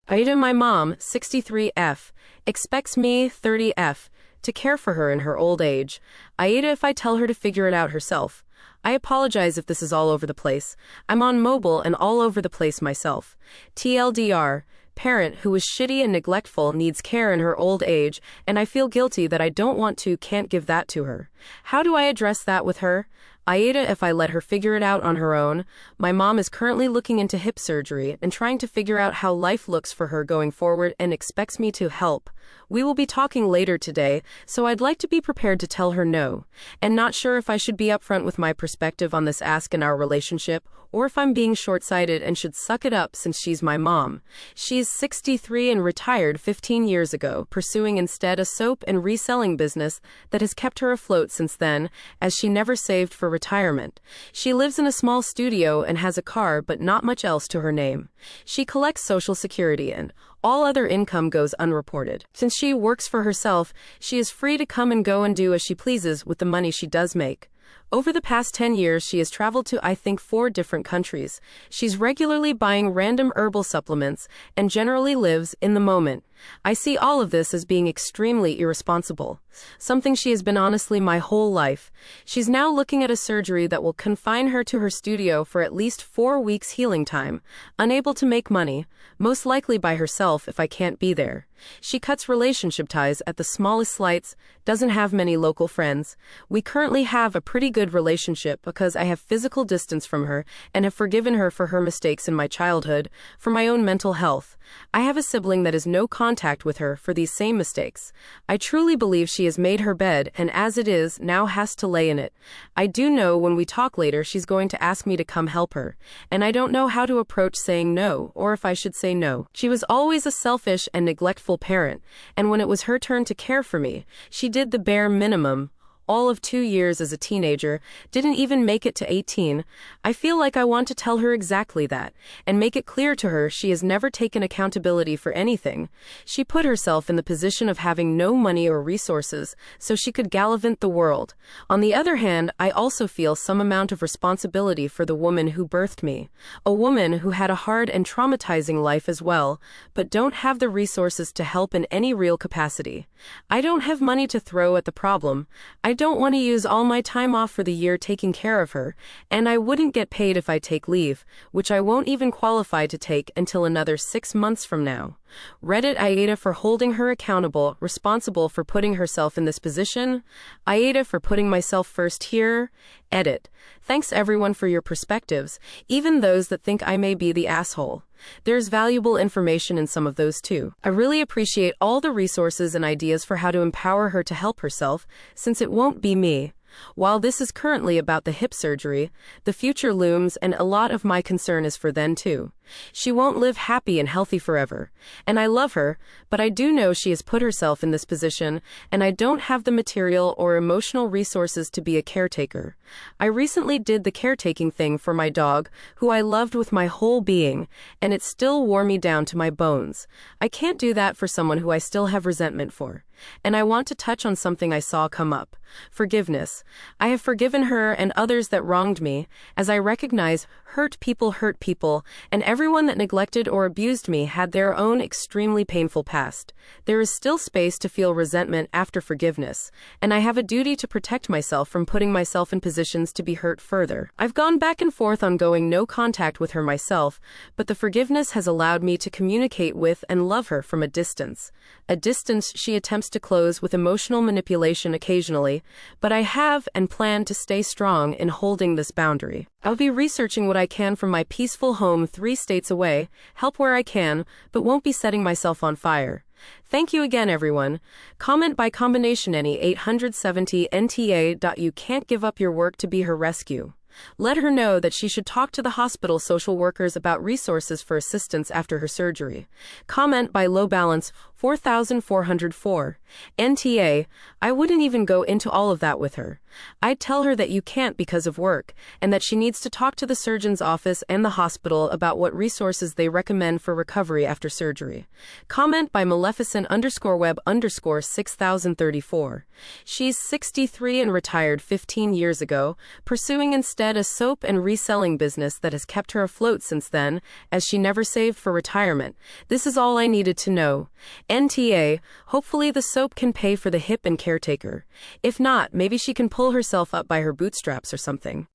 AITA, my mom, 63F, expects me, 30F, to care for her in her old age. AITA, if I tell her to figure it out herself. I apologize if this is all over the place. I'm on mobile and all over the place myself. TLDR, parent who is shitty and neglectful needs care in her old age, and I feel guilty that I can't give that to her. How do I address that with her? AITA, if I let her figure it out on her own. My mom is currently looking into hip surgery and trying to figure out how life looks for her going forward and expects me to help. We will be talking later today, so I'd like to be prepared to tell her no. And not sure if I should be upfront with my perspective on this ask in our relationship, or if I'm being short-sighted and should suck it up since she's my mom. She's 63 and retired 15 years ago, pursuing instead a soap and reselling business that has kept her afloat since then, as she never saved for retirement. She lives in a small studio and has a car but not much else to her name. She collects Social Security and all other income goes unreported. Since she works for herself, she is free to come and go and do as she pleases with the money she does make. Over the past 10 years, she has traveled to, I think, 4 different countries. She's regularly buying random herbal supplements and generally lives in the moment. I see all of this as being extremely irresponsible, something she has been honestly my whole life. She's now looking at a surgery that will confine her to her studio for at least 4 weeks healing time, unable to make money, most likely by herself if I can't be there. She cuts relationship ties at the smallest slights, doesn't have many local friends. We currently have a pretty good relationship because I have physical distance from her and have forgiven her for her mistakes in my childhood, for my own mental health. I have a sibling that has no contact with her for these same mistakes. I truly believe she has made her bed and as it is, now has to lay in it. I do know when we talk later she's going to ask me to come help her, and I don't know how to approach saying no, or if I should say no. She was always a selfish and neglectful parent, and when it was her turn to care for me, she did the bare minimum. All of 2 years as a teenager, didn't even make it to 18. I feel like I want to tell her exactly that, and make it clear to her she has never taken accountability for anything. She put herself in the position of having no money or resources, so she could gallivant the world. On the other hand, I also feel some amount of responsibility for the woman who birthed me, a woman who had a hard and traumatizing life as well, but don't have the resources to help in any real capacity. I don't have money to throw at the problem. I don't want to use all my time off for the year taking care of her, and I wouldn't get paid if I take leave, which I won't even qualify to take until another 6 months from now. Reddit, AITA for holding her accountable, responsible for putting herself in this position. AITA for putting myself first here. Edit. Thanks everyone for your perspectives, even those that think I may be the asshole. There's valuable information in some of those too. I really appreciate all the resources and ideas for how to empower her to help herself, since it won't be me. While this is currently about the hip surgery, the future looms and a lot of my concern is for then too. She won't live happy and healthy forever, and I love her, but I do know she has put herself in this position, and I don't have the material or emotional resources to be a caretaker. I recently did the caretaking thing for my dog, who I loved with my whole being, and it still wore me down to my bones. I can't do that for someone who I still have resentment for. And I want to touch on something I saw come up. Forgiveness. I have forgiven her and others that wronged me, as I recognize hurt people, and everyone that neglected or abused me had their own extremely painful past. There is still space to feel resentment after forgiveness, and I have a duty to protect myself from putting myself in positions to be hurt further. I've gone back and forth on going no contact with her myself, but the forgiveness has allowed me to communicate with and love her from a distance she attempts to close with emotional manipulation occasionally, but I have and plan to stay strong in holding this boundary. I'll be researching what I can from my peaceful home 3 states away, help where I can, but won't be setting myself on fire. Thank you again, everyone. Comment by combination any 870 NTA. You can't give up your work to be her rescue. Let her know that she should talk to the hospital social workers about resources for assistance after her surgery. Comment by low balance 4404. NTA, I wouldn't even go into all of that with her. I'd tell her that you can't because of work, and that she needs to talk to the surgeon's office and the hospital about what resources they recommend for recovery after surgery. Comment by Maleficent_web_6034. She's 63 and retired 15 years ago, pursuing instead a soap and reselling business that has kept her afloat since then, as she never saved for retirement. This is all I needed to know. NTA, hopefully the soap can pay for the hip and caretaker. If not, maybe she can pull herself up by her bootstraps or something.